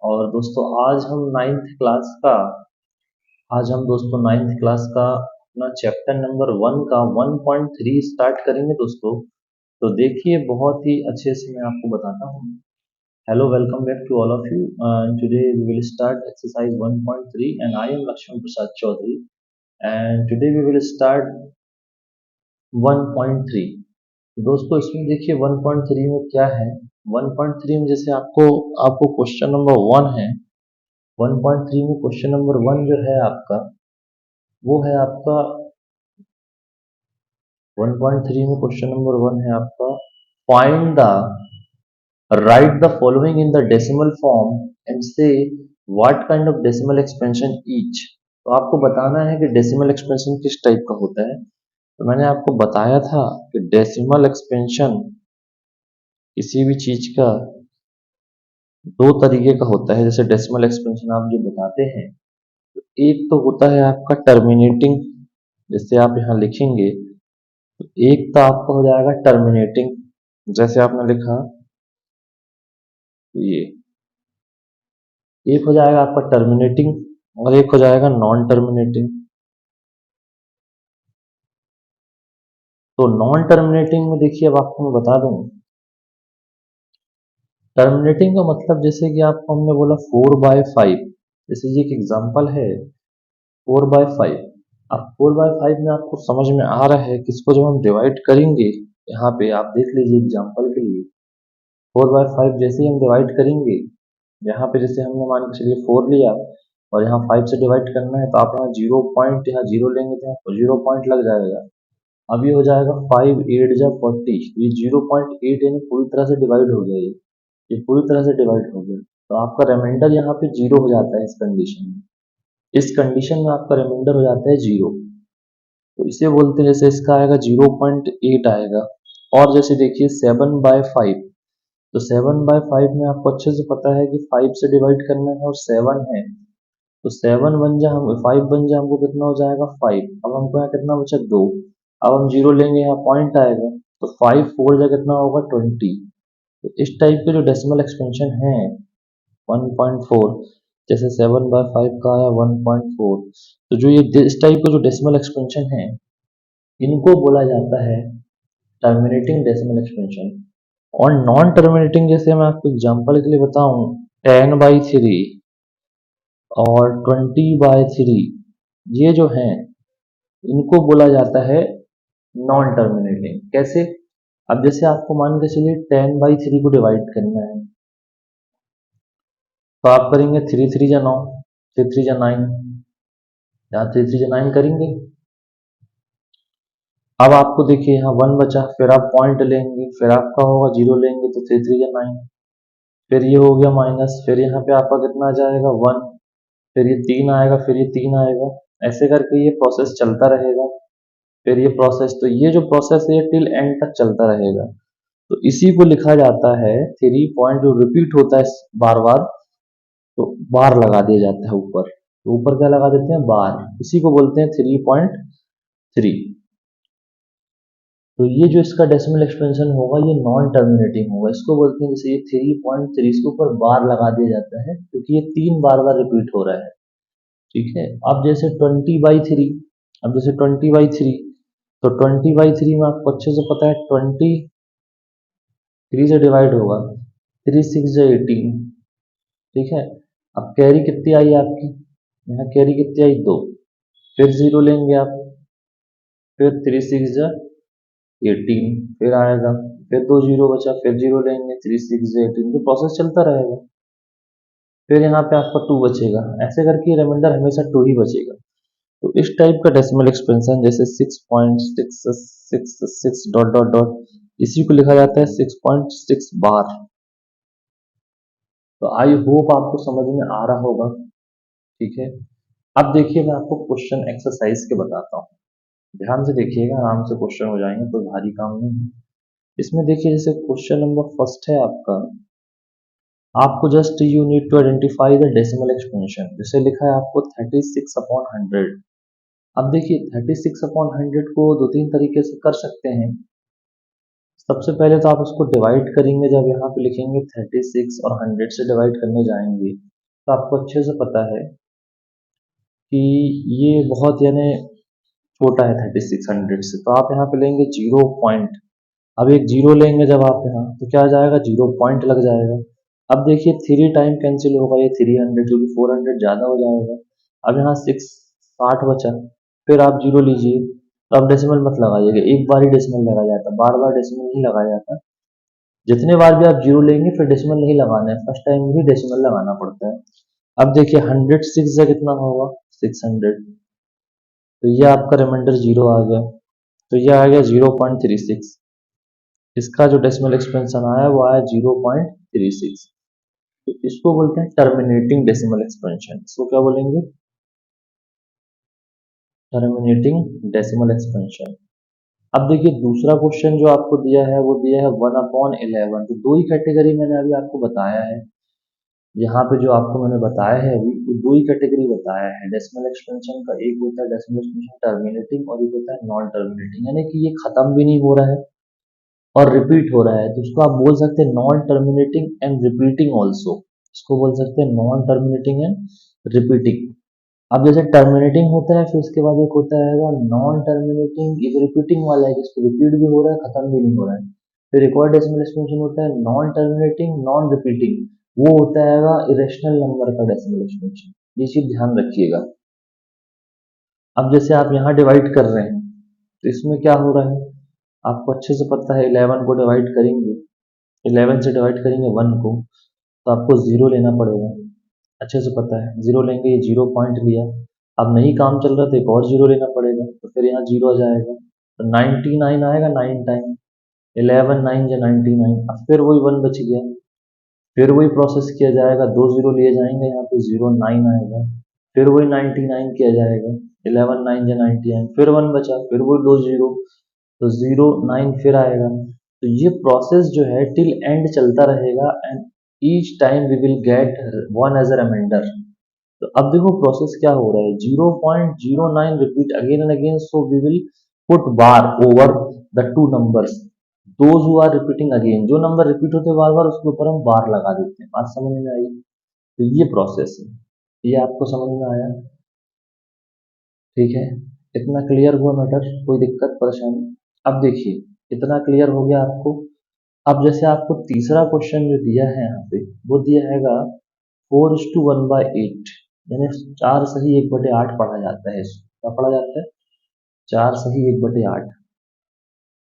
और दोस्तों आज हम दोस्तों नाइन्थ क्लास का अपना चैप्टर नंबर 1 का 1.3 स्टार्ट करेंगे दोस्तों। तो देखिए बहुत ही अच्छे से मैं आपको बताता हूँ। Hello, welcome back to all of you. Today we will start exercise 1.3 and I am Laxman Prasad Chaudhary and today we will start 1.3। दोस्तों इसमें देखिए 1.3 में क्या है। 1.3 में जैसे आपको क्वेश्चन नंबर 1 है। 1.3 में क्वेश्चन नंबर 1 जो है आपका, वो है आपका 1.3 में क्वेश्चन नंबर 1 है आपका, find the write the following in the decimal form and say what kind of decimal expansion each. तो आपको बताना है कि डेसिमल एक्सपेंशन किस टाइप का होता है। तो मैंने आपको बताया था कि डेसिमल एक्सपेंशन किसी भी चीज का दो तरीके का होता है। जैसे डेसिमल एक्सपेंशन आप जो बताते हैं, तो एक तो होता है आपका टर्मिनेटिंग, जैसे आप यहाँ लिखेंगे तो एक तो आपका हो जाएगा टर्मिनेटिंग, जैसे आपने लिखा ये, एक हो जाएगा आपका टर्मिनेटिंग और एक हो जाएगा नॉन टर्मिनेटिंग। तो नॉन टर्मिनेटिंग में देखिए, अब आपको मैं बता दूं, टर्मिनेटिंग का मतलब जैसे कि आपको हमने बोला 4/5, जैसे ये एक एग्जांपल है 4/5। अब 4/5 में आपको समझ में आ रहा है कि इसको जब हम डिवाइड करेंगे, यहाँ पे आप देख लीजिए एग्जांपल के लिए, 4/5 जैसे ही हम डिवाइड करेंगे, यहाँ पे जैसे हमने मान के चलिए 4 लिया और यहाँ 5 से डिवाइड करना है, तो आप यहाँ 0 पॉइंट यहाँ 0 लेंगे तो यहाँ 0 पॉइंट लग जाएगा। अब ये हो जाएगा 5 8 जा 40, ये 0.8 यानी पूरी तरह से डिवाइड हो गया। ये पूरी तरह से डिवाइड हो गया, तो आपका रिमाइंडर यहाँ पे 0 हो जाता है। इस कंडीशन में आपका रिमाइंडर हो जाता है 0। तो इसे बोलते हैं, जैसे इसका आएगा 0.8 आएगा। और जैसे देखिए 7/5, तो 7/5 में आपको अच्छे से पता है कि 5 से डिवाइड करना है और 7 है, तो 7 बन जा हम 5 बन जा, हमको कितना हो जाएगा 5। अब हमको यहाँ कितना बचा 2। अब हम 0 लेंगे, यहाँ पॉइंट आएगा, तो 5 4 जा कितना होगा 20। तो इस टाइप के जो डेसिमल एक्सपेंशन है 1.4, जैसे 7/5 का आया 1.4, तो जो ये इस टाइप का जो डेसिमल एक्सपेंशन है, इनको बोला जाता है टर्मिनेटिंग डेसिमल एक्सपेंशन। और नॉन टर्मिनेटिंग, जैसे मैं आपको एग्जांपल के लिए बताऊं, 10/3 और 20/3, ये जो है इनको बोला जाता है नॉन टर्मिनेटिंग। कैसे? अब जैसे आपको मान के चलिए 10/3 को डिवाइड करना है, तो आप करेंगे 3 3 जा 9, 3 3 जा 9, यहाँ 3 3 जा 9 करेंगे। अब आपको देखिए यहाँ 1 बचा, फिर आप पॉइंट लेंगे, फिर आपका होगा 0 लेंगे, तो 3 3 जा 9, फिर ये हो गया माइनस, फिर यहाँ पे आपका कितना आ जाएगा 1, फिर ये 3 आएगा, फिर ये 3 आएगा, ऐसे करके ये प्रोसेस चलता रहेगा। फिर ये प्रोसेस, तो ये जो प्रोसेस है टिल एंड तक चलता रहेगा। तो इसी को लिखा जाता है 3 पॉइंट, जो रिपीट होता है बार बार, तो बार लगा दिया जाता है ऊपर। तो ऊपर क्या लगा देते हैं? बार। इसी को बोलते हैं 3.3। तो ये जो इसका डेसिमल एक्सपेंशन होगा ये नॉन टर्मिनेटिंग होगा। इसको बोलते हैं, जैसे ये 3.3, इसके ऊपर बार लगा दिया जाता है क्योंकि ये 3 बार बार रिपीट हो रहा है। ठीक है। अब जैसे 20/3, अब जैसे 20/3, तो 20/3 में आपको अच्छे से पता है 20 3 से डिवाइड होगा, 3 6 18। ठीक है। अब कैरी कितनी आई आपकी? यहाँ कैरी कितनी आई? 2। फिर 0 लेंगे आप, फिर 3 6 18, फिर आएगा, फिर 2 0 बचा, फिर 0 लेंगे, 3 6 18, तो प्रोसेस चलता रहेगा। फिर यहाँ पे आपका 2 बचेगा, ऐसे करके रिमाइंडर हमेशा 2 ही बचेगा। तो इस टाइप का डेसिमल एक्सपेंशन, जैसे 6.666 डॉट डॉट डॉट, इसी को लिखा जाता है 6.6 बार। तो आई होप आपको समझ में आ रहा होगा। ठीक है। अब देखिए मैं आपको क्वेश्चन एक्सरसाइज के बताता हूँ, ध्यान से देखिएगा, आराम से क्वेश्चन हो जाएंगे, कोई भारी काम नहीं है इसमें। देखिए जैसे क्वेश्चन नंबर फर्स्ट है आपका, आपको just you need to identify the decimal expansion. जैसे लिखा है आपको 36/100। अब देखिए 36/100 को दो तीन तरीके से कर सकते हैं। सबसे पहले तो आप उसको डिवाइड करेंगे, जब यहाँ पे लिखेंगे 36 और 100 से डिवाइड करने जाएंगे, तो आपको अच्छे से पता है कि ये बहुत यानी छोटा है 3600 से, तो आप यहाँ पे लेंगे 0 पॉइंट। अब एक जीरो लेंगे जब आप यहाँ, तो क्या आ जाएगा, 0 पॉइंट लग जाएगा। अब देखिए 3 टाइम कैंसिल होगा, ये 300 क्योंकि 400 ज़्यादा हो जाएगा। अब यहाँ 60 बचा, फिर आप जीरो लीजिए। तो अब डेसिमल मत लगाइएगा, एक बार ही डेसिमल लगाया जाता, बार बार डेसिमल नहीं लगाया जाता। जितने बार भी आप जीरो लेंगे फिर डेसिमल नहीं लगाना है, फर्स्ट टाइम ही डेसिमल लगाना पड़ता है। अब देखिए 106 से कितना होगा, 600। तो ये आपका रिमाइंडर जीरो आ गया, तो ये आ गया 0.36। इसका जो डेसिमल एक्सपेंशन आया वो आया 0.36। तो इसको बोलते हैं टर्मिनेटिंग डेसिमल एक्सपेंशन। इसको क्या बोलेंगे, टर्मिनेटिंग डेसिमल एक्सपेंशन। अब देखिए दूसरा क्वेश्चन जो आपको दिया है वो दिया है 1/11। तो दो ही कैटेगरी मैंने अभी आपको बताया है, यहाँ पे जो आपको मैंने बताया है अभी वो दो ही कैटेगरी बताया है डेसिमल एक्सपेंशन का। एक होता है डेसिमल एक्सपेंशन टर्मिनेटिंग और एक होता है नॉन टर्मिनेटिंग, यानी कि ये खत्म भी नहीं हो रहा है और रिपीट हो रहा है, तो उसको आप बोल सकते हैं non terminating and repeating also. इसको बोल सकते हैं नॉन टर्मिनेटिंग एंड रिपीटिंग। अब जैसे टर्मिनेटिंग होता है फिर उसके बाद एक होता है नॉन टर्मिनेटिंग, एक रिपीटिंग वाला है जिसको रिपीट भी हो रहा है खत्म भी नहीं हो रहा है। फिर एक और डेसिमल एक्सपेंशन होता है नॉन टर्मिनेटिंग नॉन रिपीटिंग, वो होता है इरेशनल नंबर का डेसिमल एक्सपेंशन। ये चीज ध्यान रखिएगा। अब जैसे आप यहाँ डिवाइड कर रहे हैं तो इसमें क्या हो रहा है, आपको अच्छे से पता है 11 को डिवाइड करेंगे, 11 से डिवाइड करेंगे 1 को, तो आपको जीरो लेना पड़ेगा। अच्छे से पता है जीरो लेंगे, ये 0 पॉइंट लिया। अब नहीं काम चल रहा तो एक और जीरो लेना पड़ेगा, तो फिर यहाँ जीरो आ जाएगा, तो 99 आएगा 9 टाइम। 11 9 या 99। अब फिर वही 1 बच गया, फिर वही प्रोसेस किया जाएगा, दो जीरो लिए जाएंगे, यहाँ पे 09 आएगा। फिर वही 99 किया जाएगा, 11 9 या 99, फिर 1 बचा, फिर वही दो जीरो, तो 09 फिर आएगा। तो ये प्रोसेस जो है टिल एंड चलता रहेगा and each time we will get one as a reminder. तो अब देखो प्रोसेस क्या हो रहा है, 0.09 repeat again and again, so we will put bar over the two numbers those who are repeating again. जो नंबर रिपीट होते हैं बार बार उसके ऊपर हम बार लगा देते हैं। बात समझ में आई, तो ये प्रोसेस है, ये आपको समझ में आया, ठीक है। इतना क्लियर हुआ मैटर, कोई दिक्कत परेशानी। अब देखिए इतना क्लियर हो गया आपको। अब जैसे आपको तीसरा क्वेश्चन जो दिया है यहाँ पे वो दिया हैगा 4:1/8, यानी 4 सही 1/8 पढ़ा जाता है, इसको क्या पढ़ा जाता है, 4 सही 1/8।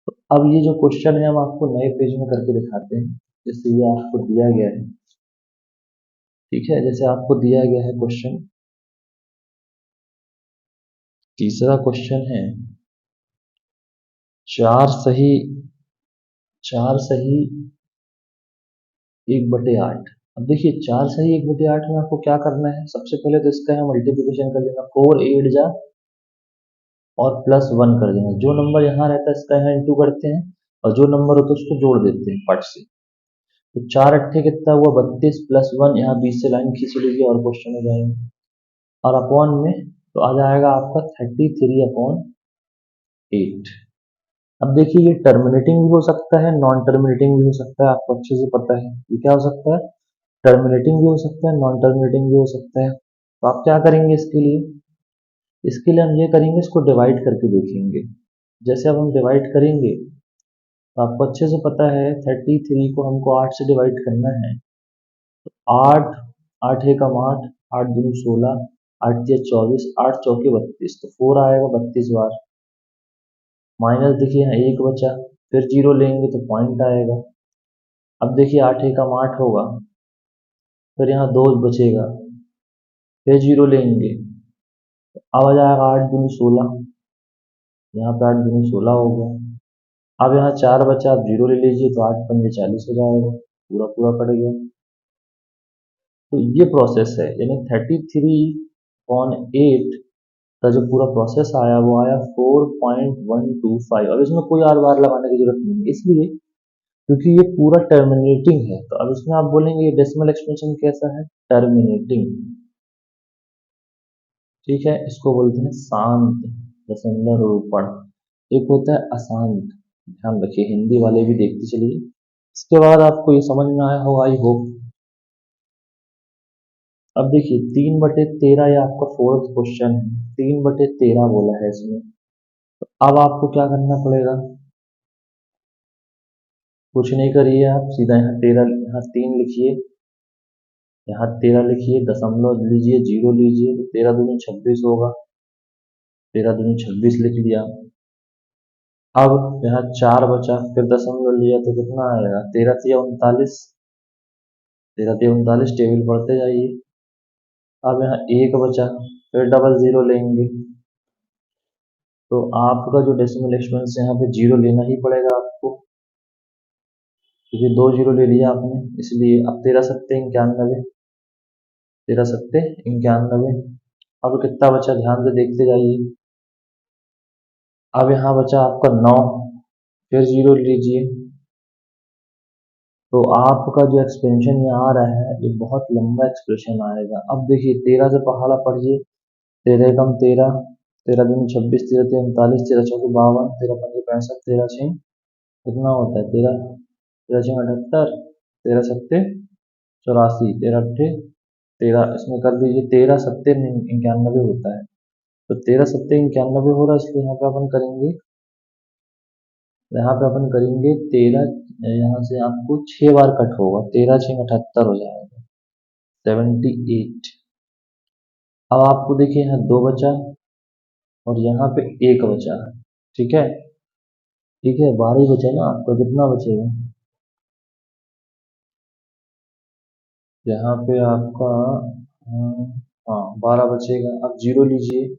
तो अब ये जो क्वेश्चन है हम आपको नए पेज में करके दिखाते हैं, जैसे ये आपको दिया गया है, ठीक है। जैसे आपको दिया गया है क्वेश्चन, तीसरा क्वेश्चन है 4 सही 4 सही 1/8। अब देखिए 4 सही 1/8 में आपको क्या करना है, सबसे पहले तो इसका है मल्टीप्लीकेशन कर देना, 4 8 जा और +1 कर देना। जो नंबर यहाँ रहता है इसका यहाँ इंटू करते हैं और जो नंबर होता है उसको जोड़ देते हैं फट से। तो 4 अट्ठे कितना हुआ 32, +1 यहाँ बीच से लाइन खींच लीजिए और क्वेश्चन हो जाएंगे। और अपॉन में तो आ जाएगा आपका 33/8। अब देखिए ये टर्मिनेटिंग भी हो सकता है नॉन टर्मिनेटिंग भी हो सकता है, आपको अच्छे से पता है ये क्या हो सकता है, टर्मिनेटिंग भी हो सकता है नॉन टर्मिनेटिंग भी हो सकता है। तो आप क्या करेंगे इसके लिए, इसके लिए हम ये करेंगे, इसको डिवाइड करके देखेंगे। जैसे अब हम डिवाइड करेंगे तो आपको अच्छे से पता है 33 को हमको 8 से डिवाइड करना है। 8 8 एकम 8, 8 दूनी 16, 8 तिया 24, 8 चौके 32, तो 4 आएगा 32 बार। माइनस देखिए यहाँ 1 बचा, फिर जीरो लेंगे तो पॉइंट आएगा। अब देखिए 8 एकम 8 होगा, फिर यहाँ 2 बचेगा, फिर जीरो लेंगे, अब आ जाएगा 8 दूनी 16, यहाँ पे 8 दूनी 16 हो गया। अब यहाँ 4 बचा, आप जीरो ले लीजिए तो 8 पंजे 40 हो जाएगा, पूरा पूरा कट गया। तो ये प्रोसेस है, यानी 33/8 का जो पूरा प्रोसेस आया वो आया 4.125। अब इसमें कोई और बार लगाने की जरूरत नहीं है, इसलिए क्योंकि ये पूरा टर्मिनेटिंग है। तो अब इसमें आप बोलेंगे ये डेसिमल एक्सपेंशन कैसा है, टर्मिनेटिंग, ठीक है। इसको बोलते हैं शांत दशमलव रूपण, एक होता है अशांत। ध्यान रखिए हिंदी वाले भी देखते चलिए। इसके बाद आपको ये समझ में आया होगा आई होप। अब देखिए 3/13 ये आपका फोर्थ क्वेश्चन है, 3/13 बोला है इसमें। अब आपको क्या करना पड़ेगा, कुछ नहीं करिए, आप सीधा यहाँ 13, यहाँ 3 लिखिए, यहाँ 13 लिखिए, दशमलव लीजिए, जीरो लीजिए, तो 13 दूनी 26 होगा, 13 दूनी 26 लिख लिया। अब यहाँ 4 बचा, फिर दशमलव लिया तो कितना आएगा, 13 तिया 39, 13 तिया 39, टेबल पढ़ते जाइए। अब यहाँ 1 बचा, फिर डबल ज़ीरो लेंगे, तो आपका जो डेसिमल एक्सपेंस यहाँ पे जीरो लेना ही पड़ेगा आपको, क्योंकि 2 जीरो ले लिया आपने, इसलिए अब 13 सत्ते 91, 13 सत्ते 91। अब कितना बचा ध्यान से देखते जाइए। अब यहाँ बचा आपका 9, फिर जीरो लीजिए, तो आपका जो एक्सपेंशन यहाँ आ रहा है ये बहुत लंबा एक्सप्रेशन आएगा। अब देखिए 13 से पहाड़ा पढ़िए, 13 एकम 13, 13 दूनी 26, 13 तिया 39, 13 चौके 52, 13 पंजे 65, 13 छः कितना होता है, 13 13 छः 78, 13 सत्ते 84, 13 अट्ठे 13, इसमें कर दीजिए, 13 सत्ते 91 होता है। तो 13 सत्ते 91 हो रहा है, इसलिए यहाँ पे अपन करेंगे 13, यहाँ से आपको 6 बार कट होगा, 13 6 78 हो जाएगा, 78। अब आपको देखिए यहाँ 2 बचा और यहाँ पे 1 बचा, ठीक है, ठीक है, 12 ही बचे ना आपका, कितना बचेगा, यहाँ पे आपका हाँ 12 बचेगा। अब जीरो लीजिए।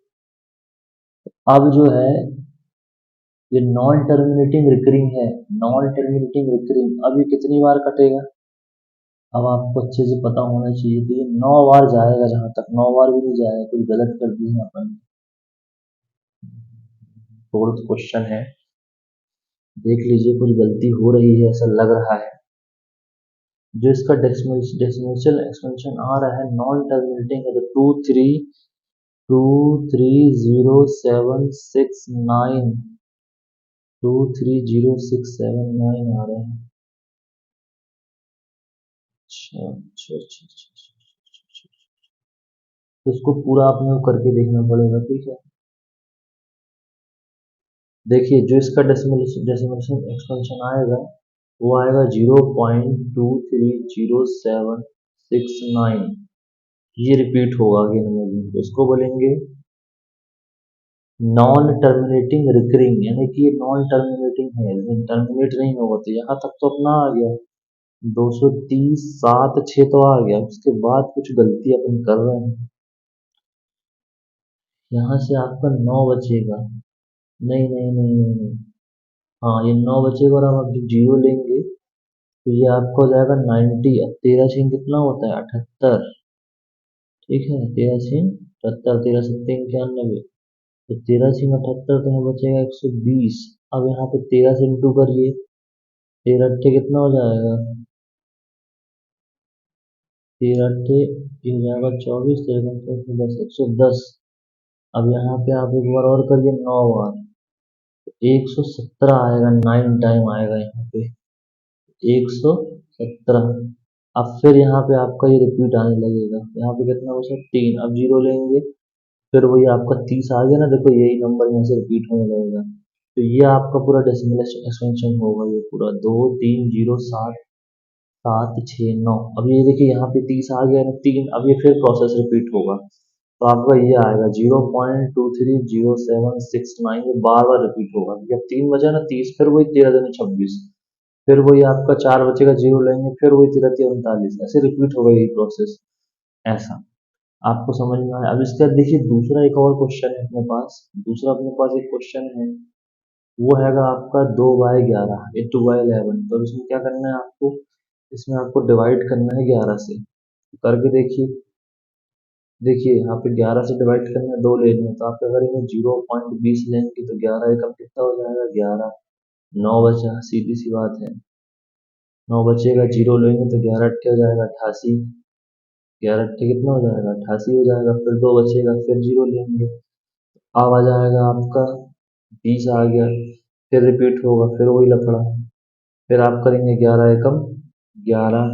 अब जो है ये नॉन टर्मिनेटिंग रिकरिंग है, नॉन टर्मिनेटिंग रिकरिंग, अब ये कितनी बार कटेगा, अब आपको अच्छे से पता होना चाहिए। तो ये 9 बार जाएगा, जहां तक 9 बार भी नहीं जाएगा, कुछ गलत कर दिए यहाँ पर। फोर्थ क्वेश्चन है, देख लीजिए कुछ गलती हो रही है ऐसा लग रहा है। जो इसका डेसिमल एक्सपेंशन आ रहा है नॉन टर्मिनेटिंग है, तो 232069, 230679 आ रहे हैं। अच्छा अच्छा अच्छा अच्छा अच्छा, अच्छा, अच्छा। तो इसको पूरा आपने करके देखना पड़ेगा, ठीक है। देखिए जो इसका डेसिमल एक्सपेंशन आएगा वो आएगा 0.230769, ये रिपीट होगा अगेन एंड अगेन, तो इसको बोलेंगे नॉन टर्मिनेटिंग रिकरिंग, यानी कि ये नॉन टर्मिनेटिंग है, टर्मिनेट नहीं होगा। तो यहाँ तक तो अपना आ गया 230 7 6 तो आ गया, उसके बाद कुछ गलती अपन कर रहे हैं। यहाँ से आपका 9 बचेगा, नहीं नहीं नहीं नहीं नहीं, हाँ ये 9 बचेगा, और हम अब जीरो लेंगे तो ये आपका हो जाएगा 90। अब 13 छः कितना होता है, 78, ठीक है, 13 छः 78, 13 सत्ते 91, तो 13 छः 78, तो यहाँ बचेगा 120। अब यहाँ पे 13 से इंटू करिए, 13 अट्ठे कितना हो जाएगा, 13 अट्ठे ये हो जाएगा 24, 13 110। अब यहाँ पे आप एक बार और करिए 9 बार, 117 आएगा, 9 टाइम आएगा यहाँ पे 117। अब फिर यहाँ पे आपका ये रिपीट आने लगेगा, यहाँ पे कितना बचा 3, अब जीरो लेंगे, फिर वही आपका 30 आ गया ना, देखो यही नंबर यहाँ से रिपीट होने लगेगा। तो ये आपका पूरा डेसिमल एक्सपेंशन होगा, ये पूरा 2 3 0 7 7 6 9। अब ये देखिए यहाँ पे 30 आ गया ना, 3, अब ये फिर प्रोसेस रिपीट होगा, तो आपका ये आएगा 0.230769, ये बार बार रिपीट होगा, जब 3 बचा ना 30, फिर वही 13 दूनी 26, फिर वही आपका 4 बचेगा, जीरो लेंगे, फिर वही 13 तिया 39, ऐसे रिपीट होगा यही प्रोसेस, ऐसा आपको समझ में आया। अब इसके बाद देखिए दूसरा एक और क्वेश्चन है अपने पास, दूसरा अपने पास एक क्वेश्चन है, वो हैगा आपका 2/11, ये 2/11। तो इसमें क्या करना है आपको, इसमें आपको डिवाइड करना है 11 से, करके देखिए। देखिए यहाँ पे 11 से डिवाइड करना है, 2 लेने हैं, तो आप क्या करेंगे 0.20 लेंगे, तो 11 एकम कितना हो जाएगा 11, 9 बचा, सीधी सी बात है, 9 बचेगा, जीरो लेंगे तो 11 अट्ठे हो जाएगा 88, 11 अट्ठे कितना हो जाएगा 88 हो जाएगा, फिर 2 बचेगा, फिर जीरो लेंगे, अब आ जाएगा आपका 20 आ गया, फिर रिपीट होगा, फिर वही लफड़ा, फिर आप करेंगे 11 एकम 11,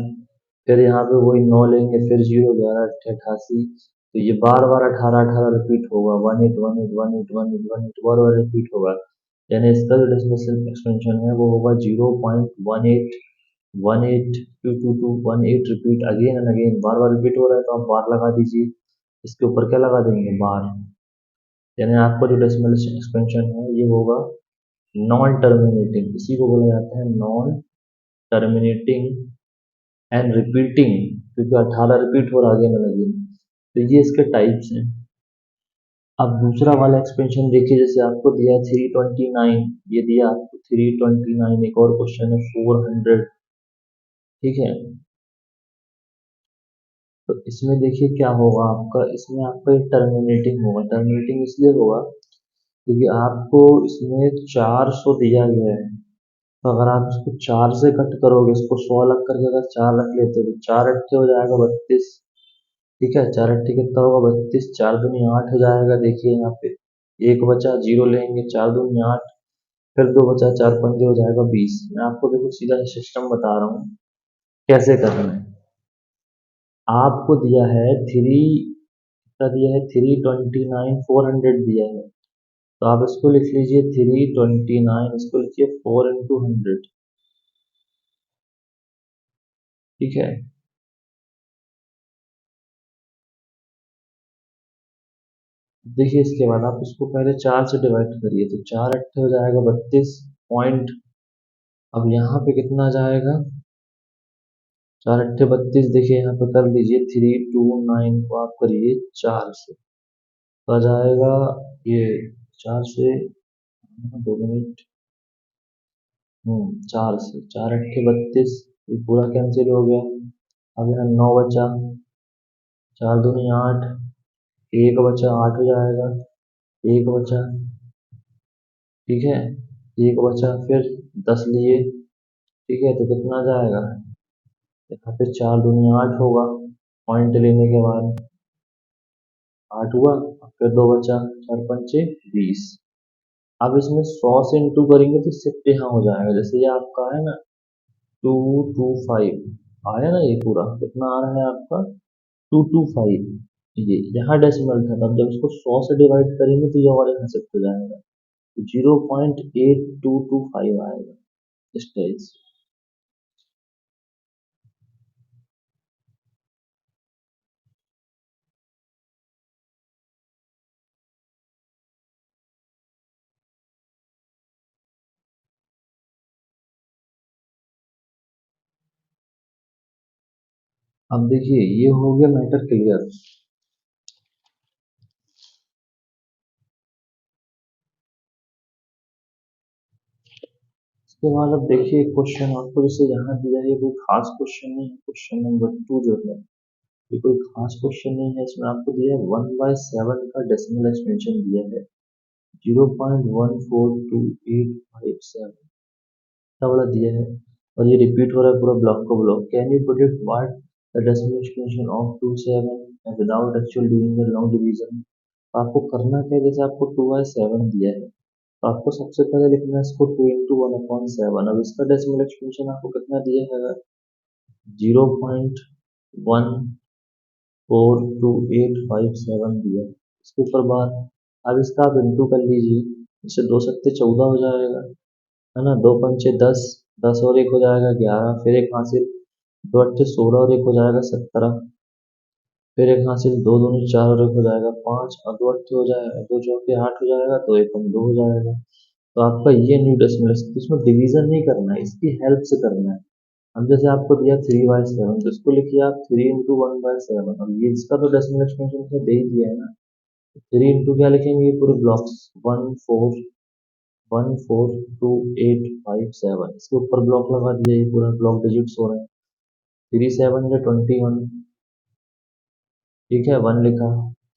फिर यहाँ पे वही 9 लेंगे, फिर 0, 11, 88, तो ये बार बार 18 18 रिपीट होगा, 18 18 18 18 18 बार बार रिपीट होगा। यानी इसका जो डेसिमल एक्सपेंशन है वो होगा 0.1818 repeat again and again, bar bar repeat हो रहा है तो आप बार लगा दीजिए, इसके ऊपर क्या लगा देंगे, बार। यानी आपका जो डेसिमल एक्सपेंशन है ये होगा नॉन टर्मिनेटिंग, इसी को बोला जाता है नॉन टर्मिनेटिंग एंड रिपीटिंग, क्योंकि 18 रिपीट हो रहा है अगेन एंड अगेन। तो ये इसके टाइप्स हैं। अब दूसरा वाला एक्सपेंशन देखिए, जैसे आपको दिया है 329, ये दिया आपको 329, एक और क्वेश्चन है 400, ठीक है। तो इसमें देखिए क्या होगा आपका, इसमें आपका एक टर्मिनेटिंग होगा, टर्मिनेटिंग इसलिए होगा क्योंकि आपको इसमें 400 दिया गया है, तो अगर आप इसको 4 से कट करोगे, इसको 100 अलग करके अगर 4 रख लेते हो तो 4 अट्ठे हो जाएगा 32, ठीक है। 4 अट्ठे कितना होगा 32, 4 दूनी 8 हो जाएगा, देखिए यहाँ पे एक बचा, 0 लेंगे, 4 दूनी 8, फिर 2 बचा, 4 पंजे हो जाएगा 20। मैं आपको देखो सीधा सिस्टम बता रहा हूँ कैसे करना है। आपको दिया है थ्री, कितना दिया है 329, 400 दिया है, तो आप इसको लिख लीजिए 329, इसको लिखिए 4 × 100, ठीक है। देखिए इसके बाद आप इसको पहले 4 से डिवाइड करिए, तो 4 अट्ठे हो जाएगा 32 पॉइंट, अब यहाँ पे कितना जाएगा, 4 अट्ठे 32, देखिए यहाँ पे कर लीजिए 329 को आप करिए 4 से, तो आ जाएगा ये 4 से, 2 मिनट, 4 से, 4 अट्ठे 32, ये पूरा कैंसिल हो गया। अब यहाँ 9 बचा, 4 दूनी 8, एक बचा 8 हो जाएगा, एक बचा, ठीक है, एक बचा, फिर 10 लिए, ठीक है, तो कितना जाएगा, यहाँ पे 4 दूनी 8 होगा, पॉइंट लेने के बाद 8 हुआ, फिर 2 बचा, 4 पंचे 20। अब इसमें 100 से इंटू करेंगे तो शिफ्ट यहाँ हो जाएगा, जैसे ये आपका है ना 225 आया ना, ये पूरा कितना आ रहा है आपका 225, ये यहाँ डेसिमल था, तब जब इसको 100 से डिवाइड करेंगे तो ये और यहाँ शिफ्ट हो जाएगा, 0.8225 आएगा इस टाइप से। अब देखिए ये हो गया मैटर क्लियर। इसके बाद अब देखिए क्वेश्चन आपको जैसे यहाँ दिया है, ये कोई खास क्वेश्चन नहीं है, क्वेश्चन नंबर 2 जो है ये कोई खास क्वेश्चन नहीं है, इसमें आपको दिया है 1/7 का डेसिमल एक्सपेंशन दिया है 0.142857 बड़ा दिया है, और ये रिपीट हो रहा है पूरा ब्लॉक को block. Can you project what the decimal expansion of 27 without actual doing the long division. आपको करना क्या है, जैसे आपको 2/7 दिया है तो आपको सबसे पहले लिखना है इसको 2 × 1/7। अब इसका डेसिमल एक्सपेंशन आपको कितना दिया है, 0.142857 दिया है, इसके ऊपर बार। अब इसका आप इंटू कर लीजिए, इससे 2 सत्ते 14 हो जाएगा, है ना, 2 पंचे 10, 10 और एक हो जाएगा 11, फिर एक हासिल, 2 अट्ठे 16 और एक हो जाएगा 17, फिर एक हासिल, 2 दूनी 4 और एक हो जाएगा 5, और 2 अट्ठे हो जाएगा, 2 चौके 8 हो जाएगा, तो एक कम 2 हो जाएगा। तो आपका ये न्यू डेसिमल, इसमें डिवीजन नहीं करना है, इसकी हेल्प से करना है। अब जैसे आपको दिया 3/7, तो इसको लिखिए आप 3 × 1/7। अब ये इसका तो डेसिमल एक्सपेंशन इसमें दे ही दिया है ना, 3 इंटू क्या लिखेंगे, ये पूरे ब्लॉक्स 1414287, इसके ऊपर ब्लॉक लगा दिया, ये पूरा ब्लॉक डिजिट्स हो रहे हैं, 3 7 × 21, ठीक है, 1 लिखा,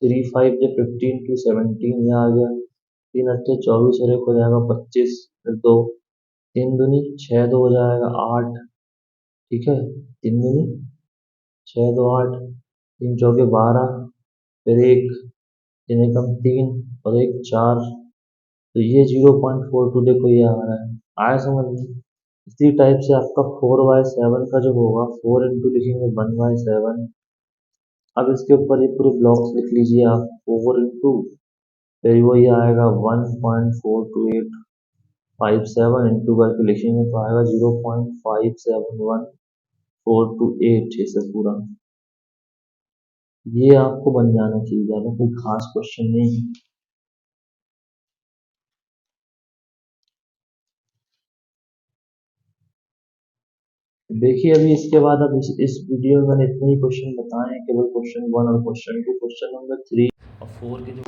3 5 × 15 × 17 ये आ गया, 3 अट्ठे 24 और एक हो जाएगा 25, फिर 2, 3 दूनी 6, 2 हो जाएगा 8, ठीक है, 3 दूनी 6, 2 8, 3 चौके 12, फिर एक, तीन एकम 3 और एक 4, तो ये 0.42 देखो ये आ रहा है, आया समझ में। इसी टाइप से आपका 4/7 का जो होगा, 4 इंटू लिखेंगे 1/7। अब इसके ऊपर ये पूरे ब्लॉक्स लिख लीजिए आप, 4 इंटू, फिर वही आएगा 1.42857 इंटू करके लिखेंगे तो आएगा 0.571428, ऐसे पूरा। ये आपको बन जाना चाहिए, ज़्यादा कोई खास क्वेश्चन नहीं है। देखिए अभी इसके बाद अब इस वीडियो में मैंने इतने ही क्वेश्चन बताए हैं, केवल क्वेश्चन 1 और क्वेश्चन 2, क्वेश्चन नंबर 3 और 4 के जो